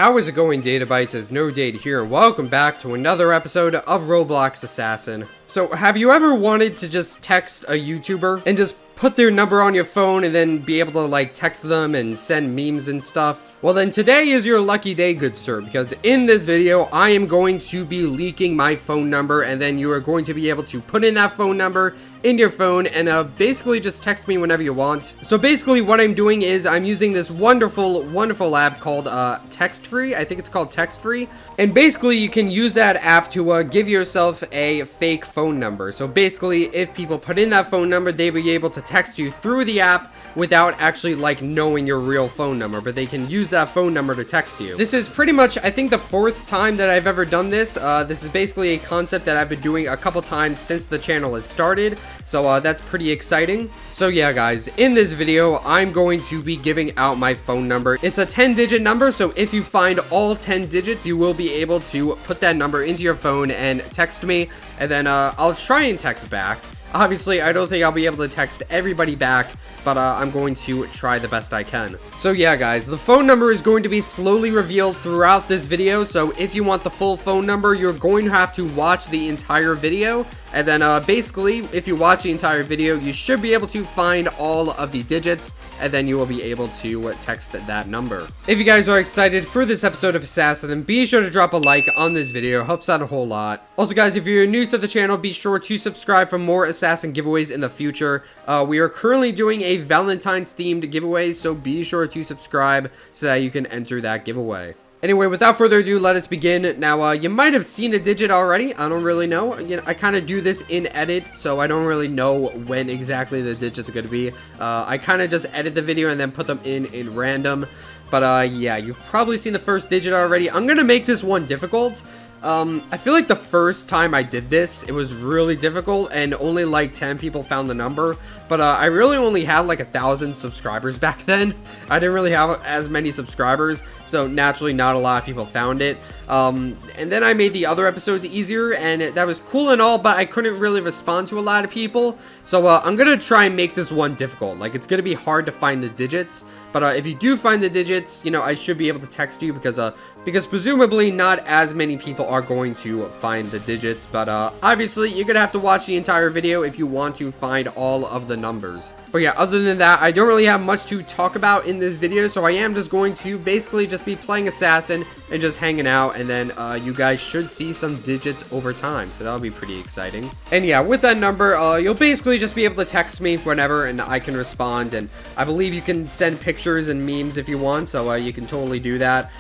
How is it going, Databytes? It's No Date here, and welcome back to another episode of Roblox Assassin. So, have you ever wanted to just text a YouTuber and just put their number on your phone and then be able to like text them and send memes and stuff? Well then today is your lucky day, good sir, because in this video I am going to be leaking my phone number, and then you are going to be able to put in that phone number in your phone and basically just text me whenever you want. So basically what I'm doing is I'm using this wonderful app called TextFree. I think it's called TextFree, and basically you can use that app to give yourself a fake phone number. So basically if people put in that phone number, they will be able to text you through the app without actually like knowing your real phone number, but they can use that phone number to text you. This is pretty much, I think, the fourth time that I've ever done this. This is basically a concept that I've been doing a couple times since the channel has started, so that's pretty exciting. So yeah guys, in this video I'm going to be giving out my phone number. It's a 10-digit number, so if you find all 10 digits you will be able to put that number into your phone and text me, and then I'll try and text back. Obviously, I don't think I'll be able to text everybody back, but I'm going to try the best I can. So yeah, guys, the phone number is going to be slowly revealed throughout this video, so if you want the full phone number, you're going to have to watch the entire video. And then basically, if you watch the entire video, you should be able to find all of the digits, and then you will be able to text that number. If you guys are excited for this episode of Assassin, then be sure to drop a like on this video. It helps out a whole lot. Also guys, if you're new to the channel, be sure to subscribe for more Assassin giveaways in the future. We are currently doing a Valentine's themed giveaway, so be sure to subscribe so that you can enter that giveaway. Anyway, without further ado, let us begin. Now, you might have seen a digit already. I don't really know. You know, I kind of do this in edit, so I don't really know when exactly the digits are going to be. I kind of just edit the video and then put them in random. But, yeah, you've probably seen the first digit already. I'm going to make this one difficult. I feel like the first time I did this, it was really difficult and only like 10 people found the number, but I really only had like 1,000 subscribers back then. I didn't really have as many subscribers, so naturally not a lot of people found it. And then I made the other episodes easier, and that was cool and all, but I couldn't really respond to a lot of people. So I'm gonna try and make this one difficult. Like, it's gonna be hard to find the digits, but if you do find the digits, you know, I should be able to text you because presumably not as many people are going to find the digits. But obviously you're gonna have to watch the entire video if you want to find all of the numbers. But yeah, other than that, I don't really have much to talk about in this video, so I am just going to basically just be playing Assassin and just hanging out, and then you guys should see some digits over time, so that'll be pretty exciting. And yeah, with that number, you'll basically just be able to text me whenever and I can respond, and I believe you can send pictures and memes if you want, so you can totally do that.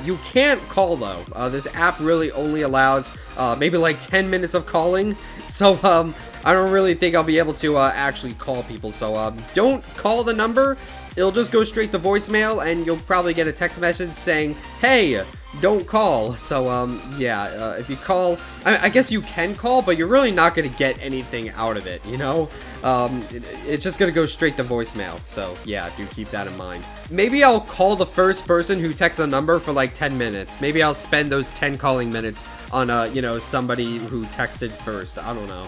You can't call though. This app really only allows maybe like 10 minutes of calling, so I don't really think I'll be able to actually call people, so don't call the number. It'll just go straight to voicemail, and you'll probably get a text message saying, hey, don't call. So yeah, if you call, I guess you can call, but you're really not going to get anything out of it, you know? It's just going to go straight to voicemail, so yeah, do keep that in mind. Maybe I'll call the first person who texts a number for like 10 minutes. Maybe I'll spend those 10 calling minutes on, you know, somebody who texted first. I don't know.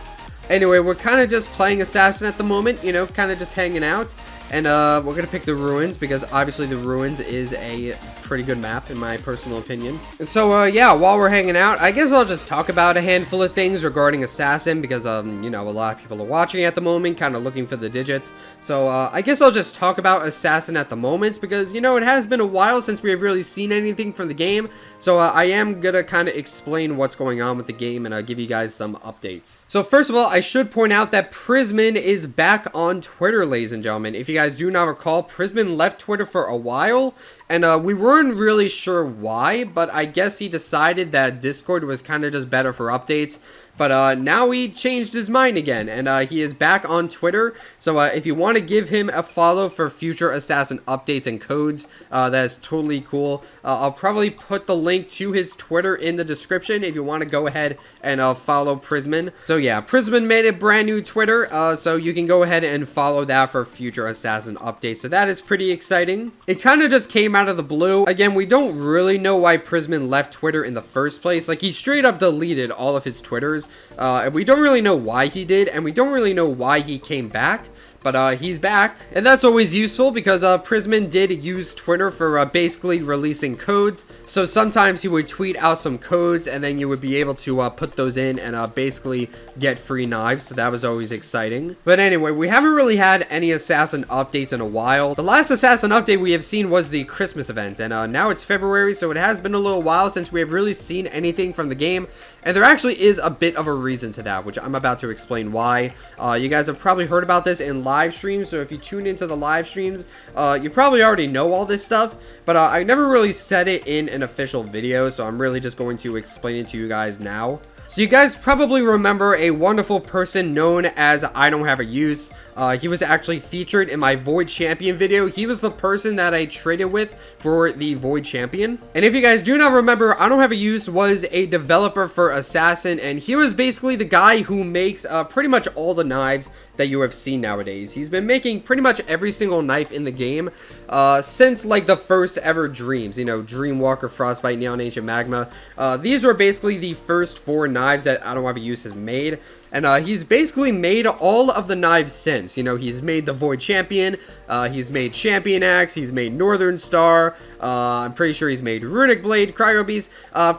Anyway, we're kind of just playing Assassin at the moment, you know, kind of just hanging out. And we're going to pick the Ruins, because obviously the Ruins is a pretty good map in my personal opinion. So yeah, while we're hanging out, I guess I'll just talk about a handful of things regarding Assassin, because you know, a lot of people are watching at the moment, kind of looking for the digits. So I guess I'll just talk about Assassin at the moment, because, you know, it has been a while since we have really seen anything from the game. So I am gonna kind of explain what's going on with the game, and I'll give you guys some updates. So first of all, I should point out that Prisman is back on Twitter, ladies and gentlemen. If you guys do not recall, Prisman left Twitter for a while, and we weren't really sure why, but I guess he decided that Discord was kind of just better for updates. But now he changed his mind again, and he is back on Twitter. So if you want to give him a follow for future Assassin updates and codes, that is totally cool. I'll probably put the link to his Twitter in the description if you want to go ahead and follow Prisman. So yeah, Prisman made a brand new Twitter, so you can go ahead and follow that for future Assassin updates. So that is pretty exciting. It kind of just came out of the blue. Again, we don't really know why Prisman left Twitter in the first place. Like, he straight up deleted all of his Twitters. And we don't really know why he did, and we don't really know why he came back. But he's back, and that's always useful because Prisman did use Twitter for basically releasing codes. So sometimes he would tweet out some codes, and then you would be able to put those in and basically get free knives. So that was always exciting. But anyway, we haven't really had any Assassin updates in a while. The last Assassin update we have seen was the Christmas event, and now it's February, so it has been a little while since we have really seen anything from the game. And there actually is a bit of a reason to that, which I'm about to explain why. You guys have probably heard about this in live streams, so if you tune into the live streams, you probably already know all this stuff. But I never really said it in an official video, so I'm really just going to explain it to you guys now. So you guys probably remember a wonderful person known as I Don't Have a Use. He was actually featured in my Void Champion video. He was the person that I traded with for the Void Champion. And if you guys do not remember, I Don't Have a Use was a developer for Assassin, and he was basically the guy who makes pretty much all the knives that you have seen nowadays. He's been making pretty much every single knife in the game since like the first ever Dreams, you know, Dreamwalker, Frostbite, Neon Ancient Magma. These were basically the first 4 knives that I Don't Have a Use has made. And he's basically made all of the knives since. You know, he's made the Void Champion, he's made Champion Axe, he's made Northern Star, I'm pretty sure he's made Runic Blade, Cryo Beast,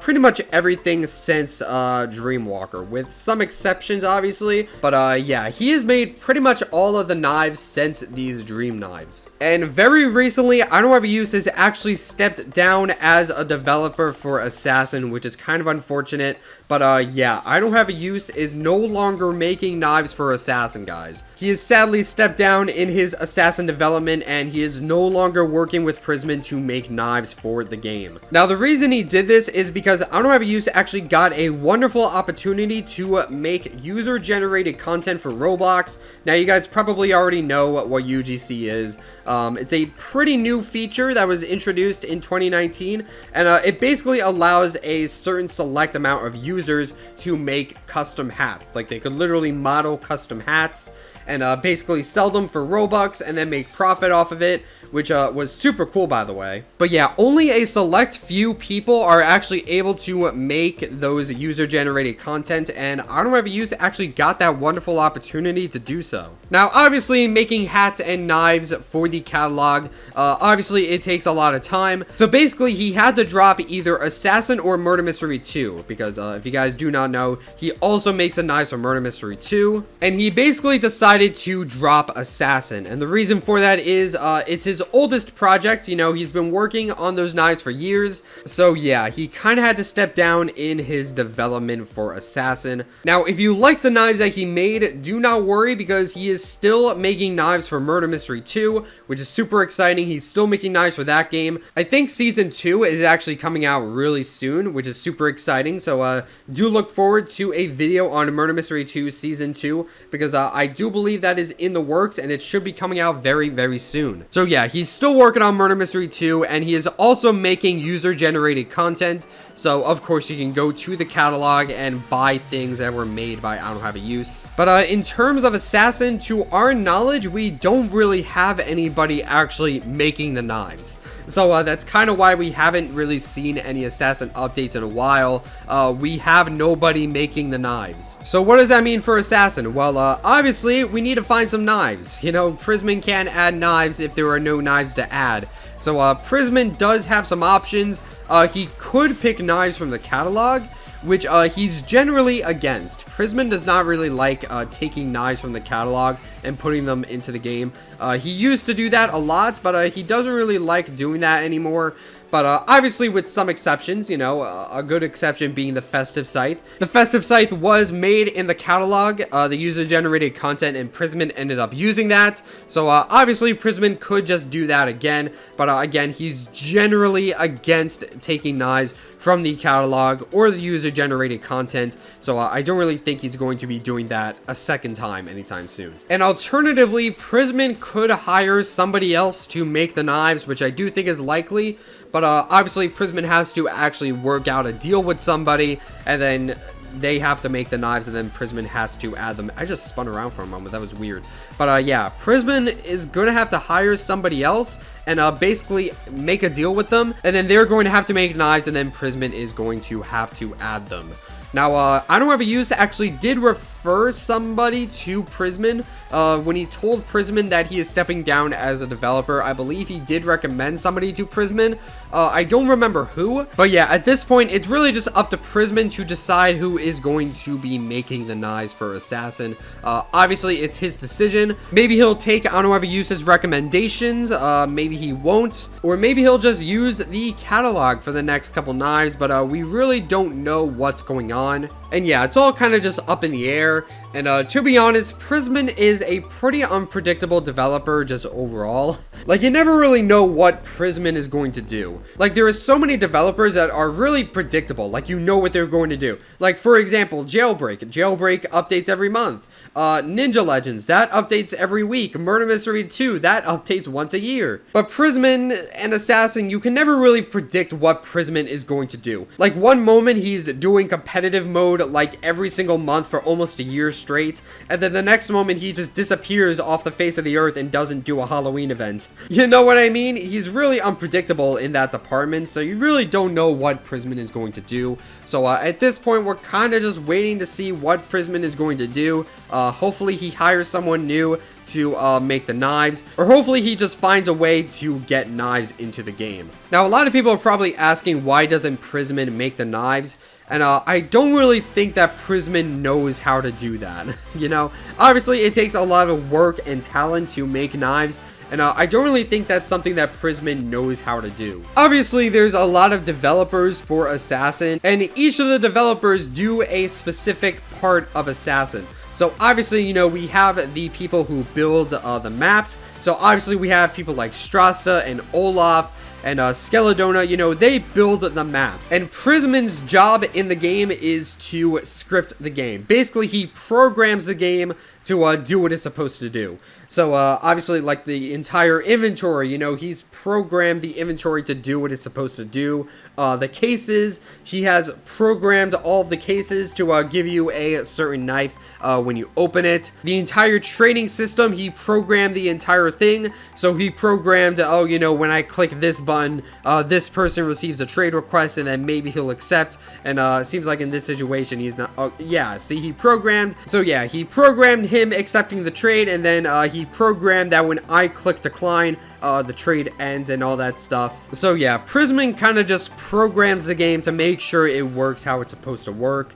pretty much everything since Dreamwalker, with some exceptions obviously. But yeah, he has made pretty much all of the knives since these Dream knives. And very recently, I Don't Have a Use has actually stepped down as a developer for Assassin, which is kind of unfortunate. But yeah, I Don't Have a Use is no longer making knives for Assassin, guys. He has sadly stepped down in his Assassin development, and he is no longer working with Prisman to make knives for the game. Now, the reason he did this is because I Don't Have a Use actually got a wonderful opportunity to make user-generated content for Roblox. Now, you guys probably already know what UGC is. It's a pretty new feature that was introduced in 2019, and it basically allows a certain select amount of users to make custom hats. Like, they could literally model custom hats and basically sell them for Robux and then make profit off of it, which was super cool, by the way. But yeah, only a select few people are actually able to make those user-generated content, and I Don't Have a Use actually got that wonderful opportunity to do so. Now, obviously, making hats and knives for the catalog, obviously, it takes a lot of time. So basically, he had to drop either Assassin or Murder Mystery 2, because if you guys do not know, he also makes the knives for Murder Mystery 2, and he basically decided to drop Assassin. And the reason for that is it's his oldest project. You know, he's been working on those knives for years, so yeah, he kind of had to step down in his development for Assassin. Now, if you like the knives that he made, do not worry, because he is still making knives for Murder Mystery 2, which is super exciting. He's still making knives for that game. I think Season 2 is actually coming out really soon, which is super exciting, so do look forward to a video on Murder Mystery 2 Season 2, because I do believe that is in the works, and it should be coming out very, very soon. So yeah, he's still working on Murder Mystery 2, and he is also making user-generated content. So of course, you can go to the catalog and buy things that were made by I Don't Have a Use. But in terms of Assassin, to our knowledge, we don't really have anybody actually making the knives. So that's kind of why we haven't really seen any Assassin updates in a while. We have nobody making the knives. So what does that mean for Assassin? Well, obviously, we need to find some knives. You know, Prisman can't add knives if there are no knives to add. So Prisman does have some options. He could pick knives from the catalog, which he's generally against. Prisman does not really like taking knives from the catalog and putting them into the game. He used to do that a lot, but he doesn't really like doing that anymore. But obviously with some exceptions, you know, a good exception being the Festive Scythe. The Festive Scythe was made in the catalog, the user-generated content, and Prisman ended up using that. So obviously Prisman could just do that again, but again, he's generally against taking knives from the catalog or the user-generated content. So I don't really think he's going to be doing that a second time anytime soon. And alternatively, Prisman could hire somebody else to make the knives, which I do think is likely. But obviously, Prisman has to actually work out a deal with somebody, and then they have to make the knives, and then Prisman has to add them. I just spun around for a moment. That was weird. But yeah, Prisman is going to have to hire somebody else and basically make a deal with them. And then they're going to have to make knives, and then Prisman is going to have to add them. Now, I Don't Have a Use actually did refer refer somebody to Prisman. When he told Prisman that he is stepping down as a developer, I believe he did recommend somebody to Prisman. I don't remember who, but yeah, at this point, it's really just up to Prisman to decide who is going to be making the knives for Assassin. Obviously, it's his decision. Maybe he'll take Anuevaus's recommendations, maybe he won't, or maybe he'll just use the catalog for the next couple knives, but we really don't know what's going on. And yeah, it's all kind of just up in the air. And to be honest, Prisman is a pretty unpredictable developer just overall. Like, you never really know what Prisman is going to do. Like, there are so many developers that are really predictable. Like, you know what they're going to do. Like, for example, Jailbreak. Jailbreak updates every month. Ninja Legends, that updates every week. Murder Mystery 2, that updates once a year. But Prisman and Assassin, you can never really predict what Prisman is going to do. Like, one moment he's doing competitive mode like every single month for almost a year straight, and then the next moment he just disappears off the face of the earth and doesn't do a Halloween event. You know what I mean? He's really unpredictable in that department, so you really don't know what Prisman is going to do. So at this point, we're kind of just waiting to see what Prisman is going to do. Hopefully he hires someone new to make the knives, or hopefully he just finds a way to get knives into the game. Now, a lot of people are probably asking, why doesn't Prisman make the knives? And I don't really think that Prisman knows how to do that. You know, obviously it takes a lot of work and talent to make knives, and I don't really think that's something that Prisman knows how to do. Obviously, there's a lot of developers for Assassin, and each of the developers do a specific part of Assassin. So obviously, you know, we have the people who build the maps. So obviously we have people like Strasta and Olaf and Skeledona, you know, they build the maps. And Prisman's job in the game is to script the game. Basically, he programs the game to do what it's supposed to do. So obviously, like the entire inventory, you know, he's programmed the inventory to do what it's supposed to do. The cases, he has programmed all of the cases to give you a certain knife when you open it. The entire trading system, he programmed the entire thing. So he programmed, oh, you know, when I click this button, this person receives a trade request, and then maybe he'll accept. And it seems like in this situation, he's not. Oh, yeah, see, he programmed. So yeah, he programmed him accepting the trade, and then he programmed that when I click decline, the trade ends and all that stuff. So yeah, Prisman kind of just programs the game to make sure it works how it's supposed to work.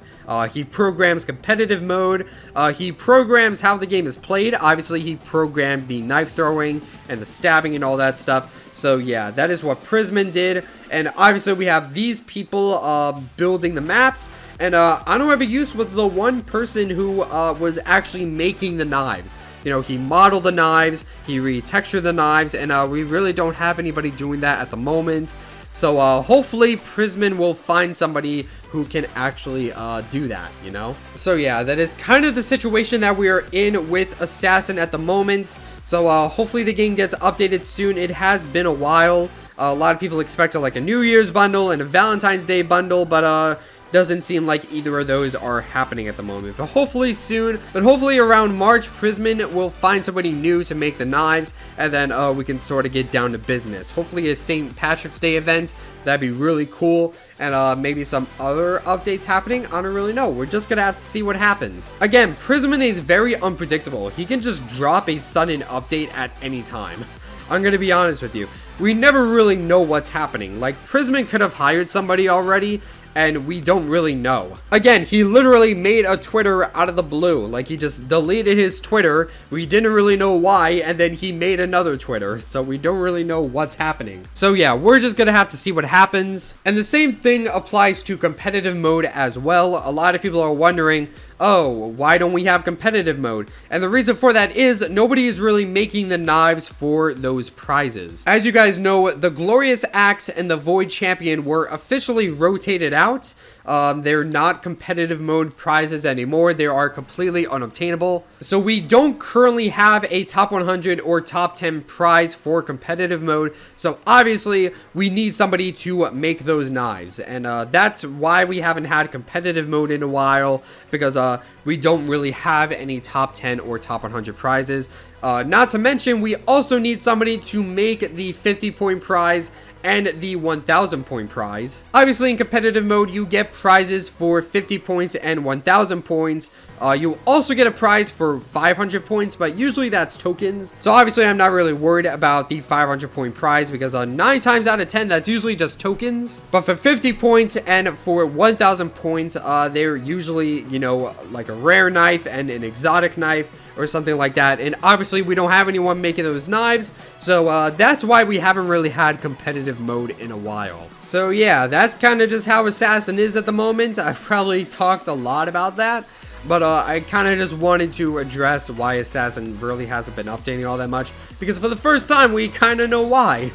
He programs competitive mode. He programs how the game is played. Obviously, he programmed the knife throwing and the stabbing and all that stuff. So yeah, that is what Prisman did. And obviously, we have these people building the maps. And Anuevaus was the one person who was actually making the knives. You know, he modeled the knives, he retextured the knives, and we really don't have anybody doing that at the moment. So hopefully Prisman will find somebody who can actually do that, you know? So yeah, that is kind of the situation that we are in with Assassin at the moment. So hopefully the game gets updated soon. It has been a while. A lot of people expected like a New Year's bundle and a Valentine's Day bundle, but doesn't seem like either of those are happening at the moment. But hopefully soon, but hopefully around March, Prisman will find somebody new to make the knives, and then we can sort of get down to business. Hopefully a St. Patrick's Day event, that'd be really cool, and maybe some other updates happening. I don't really know. We're just gonna have to see what happens. Again, Prisman is very unpredictable. He can just drop a sudden update at any time. I'm gonna be honest with you. We never really know what's happening. Like, Prisman could have hired somebody already, and we don't really know. Again, he literally made a Twitter out of the blue. Like, he just deleted his Twitter. We didn't really know why, and then he made another Twitter. So we don't really know what's happening. So yeah, we're just gonna have to see what happens. And the same thing applies to competitive mode as well. A lot of people are wondering, oh, why don't we have competitive mode? And the reason for that is nobody is really making the knives for those prizes. As you guys know, the Glorious Axe and the Void Champion were officially rotated out. They're not competitive mode prizes anymore. They are completely unobtainable. So we don't currently have a top 100 or top 10 prize for competitive mode. So obviously we need somebody to make those knives. And that's why we haven't had competitive mode in a while, because we don't really have any top 10 or top 100 prizes. Not to mention, we also need somebody to make the 50-point prize and the 1,000 point prize. Obviously, in competitive mode, you get prizes for 50 points and 1,000 points You also get a prize for 500 points, but usually that's tokens. So obviously I'm not really worried about the 500 point prize because 9 times out of 10 that's usually just tokens. But for 50 points and for 1,000 points, they're usually, you know, like a rare knife and an exotic knife or something like that. And obviously we don't have anyone making those knives, so that's why we haven't really had competitive mode in a while. So yeah, that's kind of just how Assassin is at the moment. I've probably talked a lot about that, but I kind of just wanted to address why Assassin really hasn't been updating all that much, because for the first time we kind of know why.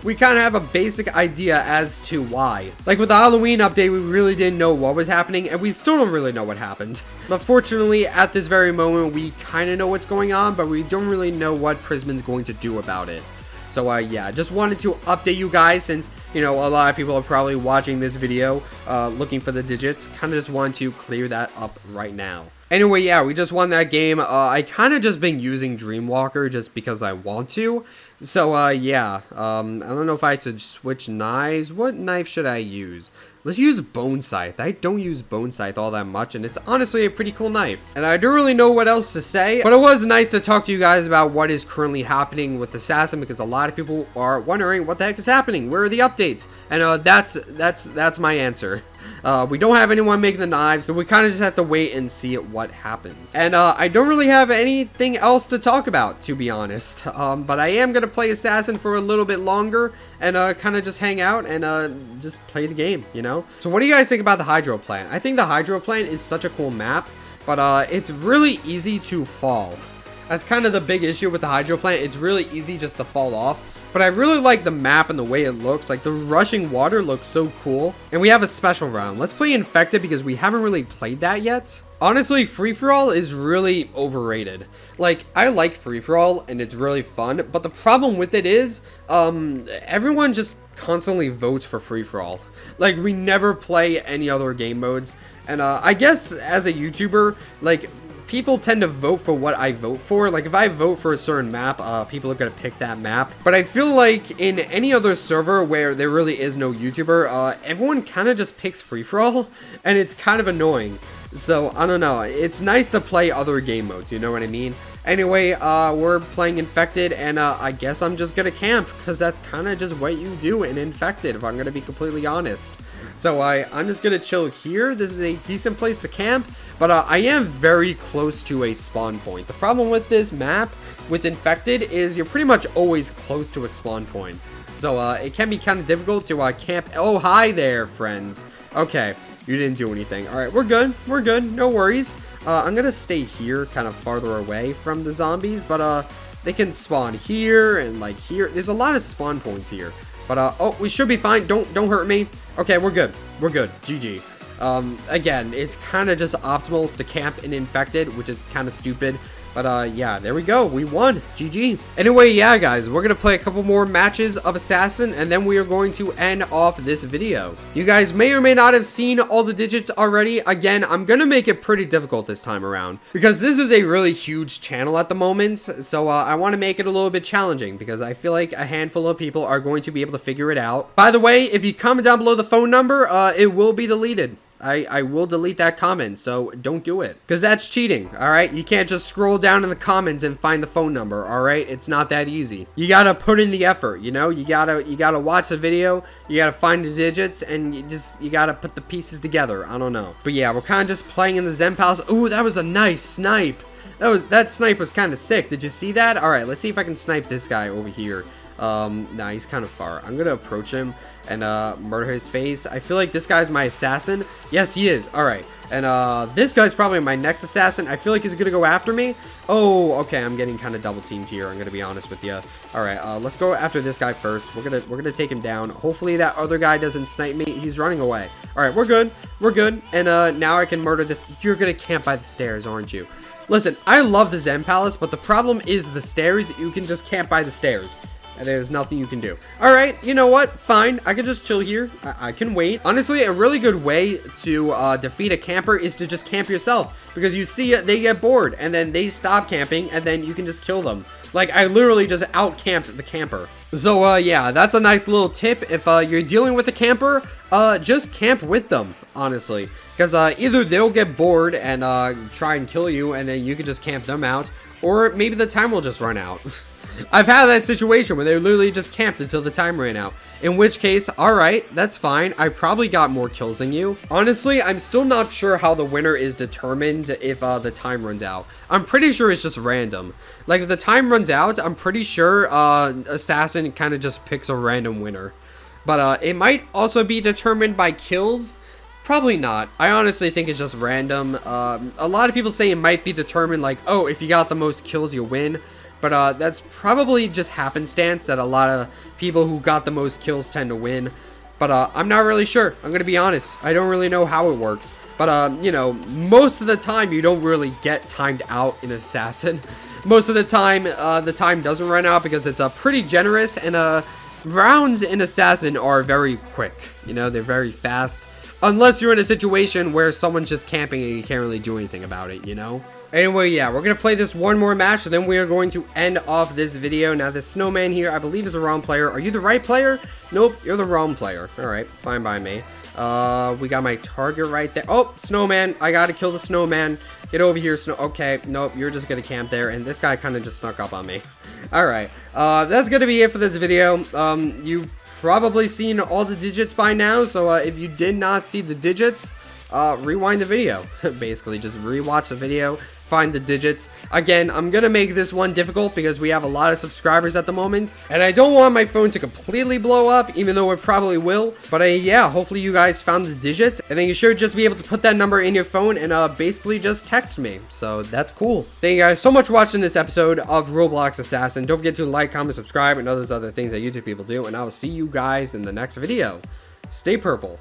We kind of have a basic idea as to why. Like with the Halloween update, we really didn't know what was happening, and we still don't really know what happened. But fortunately, at this very moment, we kind of know what's going on, but we don't really know what Prisman's going to do about it. So yeah, just wanted to update you guys since, you know, a lot of people are probably watching this video looking for the digits. Kind of just want to clear that up right now. Anyway, yeah, we just won that game. I kind of just been using Dreamwalker just because I want to. So, yeah, I don't know if I should switch knives. What knife should I use? Let's use Bone Scythe. I don't use Bone Scythe all that much, and it's honestly a pretty cool knife. And I don't really know what else to say, but it was nice to talk to you guys about what is currently happening with Assassin, because a lot of people are wondering what the heck is happening. Where are the updates? And that's my answer. We don't have anyone making the knives, so we kind of just have to wait and see what happens. And I don't really have anything else to talk about, to be honest. But I am going to play Assassin for a little bit longer and kind of just hang out and just play the game, you know? So what do you guys think about the Hydro Plant? I think the Hydro Plant is such a cool map, but it's really easy to fall. That's kind of the big issue with the Hydro Plant. It's really easy just to fall off. But I really like the map and the way it looks. Like, the rushing water looks so cool. And we have a special round. Let's play Infected because we haven't really played that yet. Honestly, free-for-all is really overrated. Like, I like free-for-all and it's really fun. But the problem with it is, everyone just constantly votes for free-for-all. Like, we never play any other game modes. And I guess as a YouTuber, like, people tend to vote for what I vote for. Like, if I vote for a certain map, people are gonna pick that map. But I feel like in any other server where there really is no YouTuber, everyone kind of just picks free-for-all, and it's kind of annoying. So, I don't know. It's nice to play other game modes, you know what I mean? Anyway, we're playing Infected, and I guess I'm just gonna camp, because that's kind of just what you do in Infected, if I'm gonna be completely honest. So I'm just gonna chill here. This is a decent place to camp, but I am very close to a spawn point. The problem with this map, with Infected, is you're pretty much always close to a spawn point. So it can be kind of difficult to camp. Oh, hi there, friends. Okay, you didn't do anything. All right, we're good. We're good. No worries. I'm gonna stay here, kind of farther away from the zombies, but they can spawn here and like here. There's a lot of spawn points here. But, oh, we should be fine. Don't hurt me. Okay, we're good. We're good. GG. Again, it's kind of just optimal to camp in Infected, which is kind of stupid. But, yeah, there we go. We won. GG. Anyway, yeah, guys, we're going to play a couple more matches of Assassin, and then we are going to end off this video. You guys may or may not have seen all the digits already. Again, I'm going to make it pretty difficult this time around, because this is a really huge channel at the moment. So, I want to make it a little bit challenging, because I feel like a handful of people are going to be able to figure it out. By the way, if you comment down below the phone number, it will be deleted. I will delete that comment, so don't do it, because that's cheating. All right, you can't just scroll down in the comments and find the phone number. All right, it's not that easy. You gotta put in the effort, you know. You gotta watch the video, you gotta find the digits, and you gotta put the pieces together. I don't know, but yeah, we're kind of just playing in the Zen Palace. Ooh, that was a nice snipe. That snipe was kind of sick. Did you see that? All right, let's see if I can snipe this guy over here. Nah, he's kind of far. I'm gonna approach him and murder his face. I feel like this guy's my assassin. Yes, he is. All right, and this guy's probably my next assassin. I feel like he's gonna go after me. Oh, okay, I'm getting kind of double teamed here. I'm gonna be honest with you. All right, let's go after this guy first. We're gonna take him down. Hopefully that other guy doesn't snipe me. He's running away. All right, we're good. We're good. And now I can murder this. You're gonna camp by the stairs, aren't you? Listen, I love the Zen Palace, but the problem is the stairs. You can just camp by the stairs, and there's nothing you can do. All right, you know what? Fine, I can just chill here. I can wait. Honestly, a really good way to defeat a camper is to just camp yourself, because you see they get bored, and then they stop camping, and then you can just kill them. Like, I literally just out-camped the camper. So, yeah, that's a nice little tip. If, you're dealing with a camper, just camp with them, honestly. Because, either they'll get bored and, try and kill you, and then you can just camp them out. Or maybe the time will just run out. I've had that situation where they literally just camped until the time ran out. In which case, alright, that's fine. I probably got more kills than you. Honestly, I'm still not sure how the winner is determined if the time runs out. I'm pretty sure it's just random. Like, if the time runs out, I'm pretty sure Assassin kind of just picks a random winner. But it might also be determined by kills. Probably not. I honestly think it's just random. A lot of people say it might be determined like, oh, if you got the most kills, you win. But that's probably just happenstance that a lot of people who got the most kills tend to win. But I'm not really sure. I'm going to be honest. I don't really know how it works. But, you know, most of the time you don't really get timed out in Assassin. Most of the time doesn't run out because it's pretty generous. And rounds in Assassin are very quick. You know, they're very fast. Unless you're in a situation where someone's just camping and you can't really do anything about it, you know? Anyway, yeah, we're going to play this one more match, and then we are going to end off this video. Now, the snowman here, I believe, is the wrong player. Are you the right player? Nope, you're the wrong player. All right, fine by me. We got my target right there. Oh, snowman. I got to kill the snowman. Get over here, snow. Okay, nope, you're just going to camp there, and this guy kind of just snuck up on me. All right, that's going to be it for this video. You've probably seen all the digits by now, so if you did not see the digits, rewind the video. Basically, just rewatch the video, find the digits. Again, I'm gonna make this one difficult because we have a lot of subscribers at the moment, and I don't want my phone to completely blow up, even though it probably will. But yeah, hopefully you guys found the digits, and then you should just be able to put that number in your phone and basically just text me. So that's cool. Thank you guys so much for watching this episode of Roblox Assassin. Don't forget to like, comment, subscribe, and all those other things that YouTube people do, and I will see you guys in the next video. Stay purple.